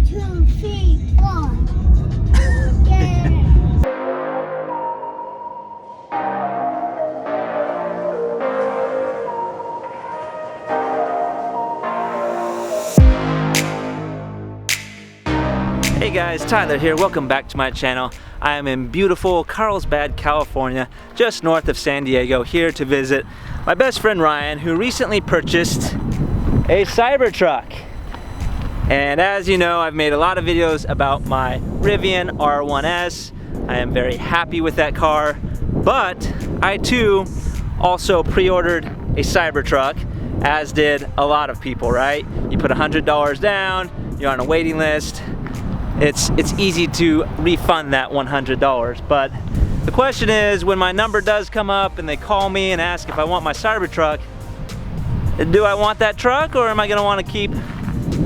2, 3, 4. Yeah. Hey guys, Tyler here. Welcome back to my channel. I am in beautiful Carlsbad, California, just north of San Diego, here to visit my best friend Ryan, who recently purchased a Cybertruck. And as you know, I've made a lot of videos about my Rivian R1S. I am very happy with that car, but I too also pre-ordered a Cybertruck, as did a lot of people, right? You put $100 down, you're on a waiting list. It's easy to refund that $100, but the question is, when my number does come up and they call me and ask if I want my Cybertruck, do I want that truck or am I gonna wanna keep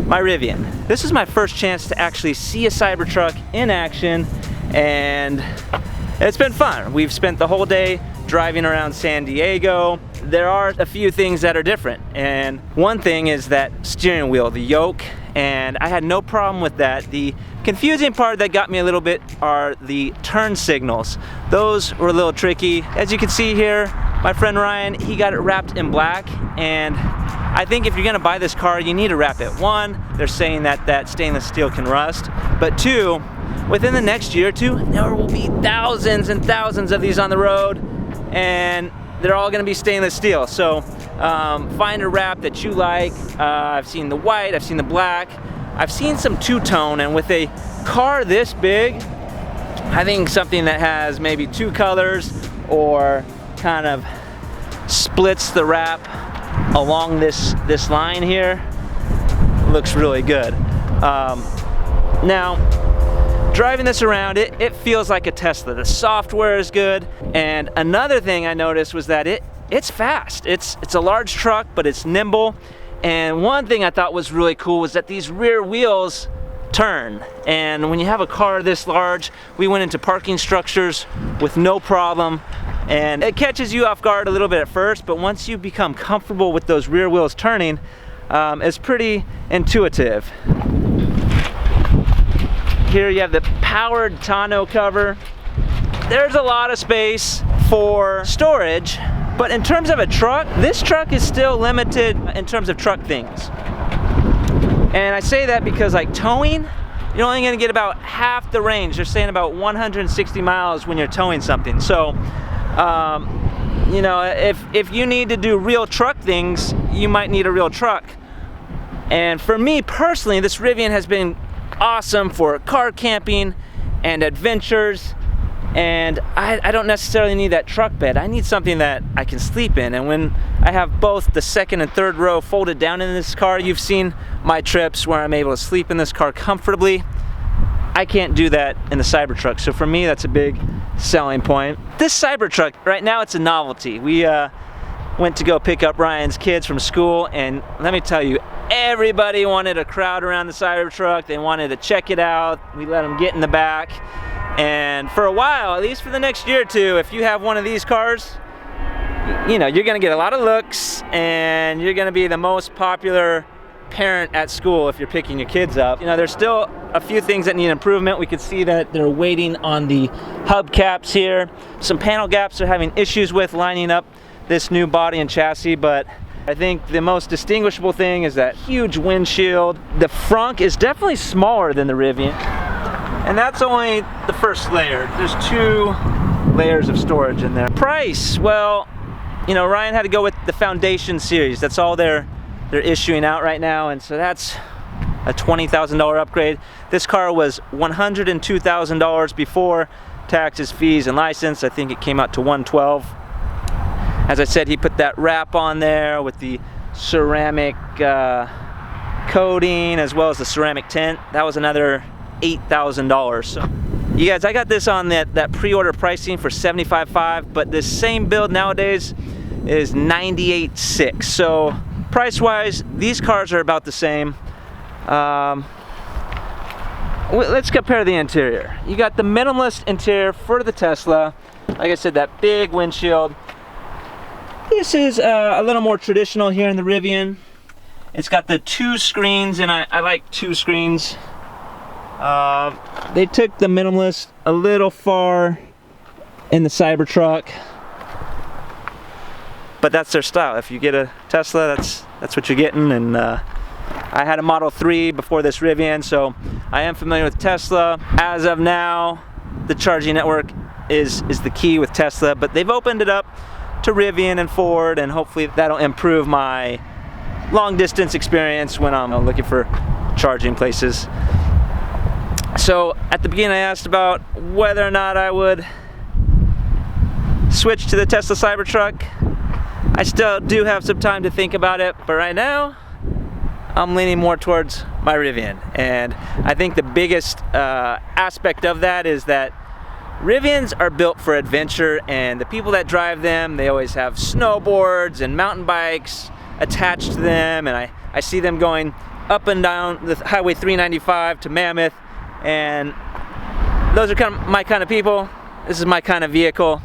my Rivian? This is my first chance to actually see a Cybertruck in action, and it's been fun. We've spent the whole day driving around San Diego. There are a few things that are different, and one thing is that steering wheel, the yoke, and I had no problem with that. The confusing part that got me a little bit are the turn signals. Those were a little tricky. As you can see here, my friend Ryan, he got it wrapped in black, and I think if you're gonna buy this car, you need to wrap it. One, they're saying that stainless steel can rust, but two, within the next year or two, there will be thousands and thousands of these on the road, and they're all gonna be stainless steel. So find a wrap that you like. I've seen the white, I've seen the black, I've seen some two-tone, and with a car this big, I think something that has maybe two colors or kind of splits the wrap along this line here looks really good. Now, driving this around, it feels like a Tesla. The software is good, and another thing I noticed was that it's fast. It's a large truck, but it's nimble. And one thing I thought was really cool was that these rear wheels turn. And when you have a car this large, we went into parking structures with no problem. And it catches you off guard a little bit at first, but once you become comfortable with those rear wheels turning, it's pretty intuitive. Here you have the powered tonneau cover. There's a lot of space for storage, but in terms of a truck, this truck is still limited in terms of truck things. And I say that because, like, towing, you're only gonna get about half the range. They're saying about 160 miles when you're towing something. So, you know, if you need to do real truck things, you might need a real truck. And for me personally, this Rivian has been awesome for car camping and adventures, and I don't necessarily need that truck bed. I need something that I can sleep in, and when I have both the second and third row folded down in this car, you've seen my trips where I'm able to sleep in this car comfortably. I can't do that in the Cybertruck, so for me that's a big selling point. This Cybertruck, right now it's a novelty. We went to go pick up Ryan's kids from school, and let me tell you, everybody wanted a crowd around the Cybertruck. They wanted to check it out. We let them get in the back. And for a while, at least for the next year or two, if you have one of these cars, you know, you're gonna get a lot of looks, and you're gonna be the most popular parent at school if you're picking your kids up. You know, there's still a few things that need improvement. We could see that they're waiting on the hubcaps here. Some panel gaps they're having issues with lining up this new body and chassis, but I think the most distinguishable thing is that huge windshield. The frunk is definitely smaller than the Rivian, and that's only the first layer. There's 2 layers of storage in there. Price, well, you know, Ryan had to go with the Foundation series. That's all they're issuing out right now, and so that's a $20,000 upgrade. This car was $102,000 before taxes, fees, and license. I think it came out to $112,000. As I said, he put that wrap on there with the ceramic coating as well as the ceramic tint. That was another $8,000. So, you guys, I got this on that pre-order pricing for $75,500, but this same build nowadays is $98,600. So price-wise, these cars are about the same. Let's compare the interior. You got the minimalist interior for the Tesla. Like I said, that big windshield. This is a little more traditional here in the Rivian. It's got the 2 screens, and I like 2 screens. They took the minimalist a little far in the Cybertruck, but that's their style. If you get a Tesla, that's what you're getting. And I had a Model 3 before this Rivian, so I am familiar with Tesla. As of now, the charging network is the key with Tesla, but they've opened it up to Rivian and Ford, and hopefully that'll improve my long distance experience when I'm looking for charging places. So at the beginning I asked about whether or not I would switch to the Tesla Cybertruck. I still do have some time to think about it, but right now I'm leaning more towards my Rivian. And I think the biggest aspect of that is that Rivians are built for adventure, and the people that drive them, they always have snowboards and mountain bikes attached to them, and I see them going up and down the Highway 395 to Mammoth, and those are kind of my kind of people. This is my kind of vehicle.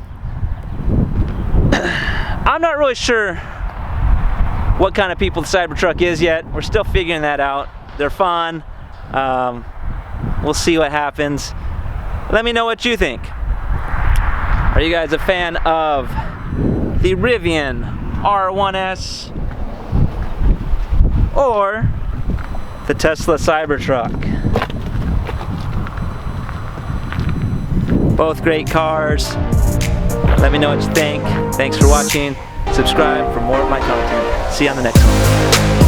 I'm not really sure what kind of people the Cybertruck is yet. We're still figuring that out. They're fun. We'll see what happens. Let me know what you think. Are you guys a fan of the Rivian R1S or the Tesla Cybertruck? Both great cars. Let me know what you think. Thanks for watching. Subscribe for more of my content. See you on the next one.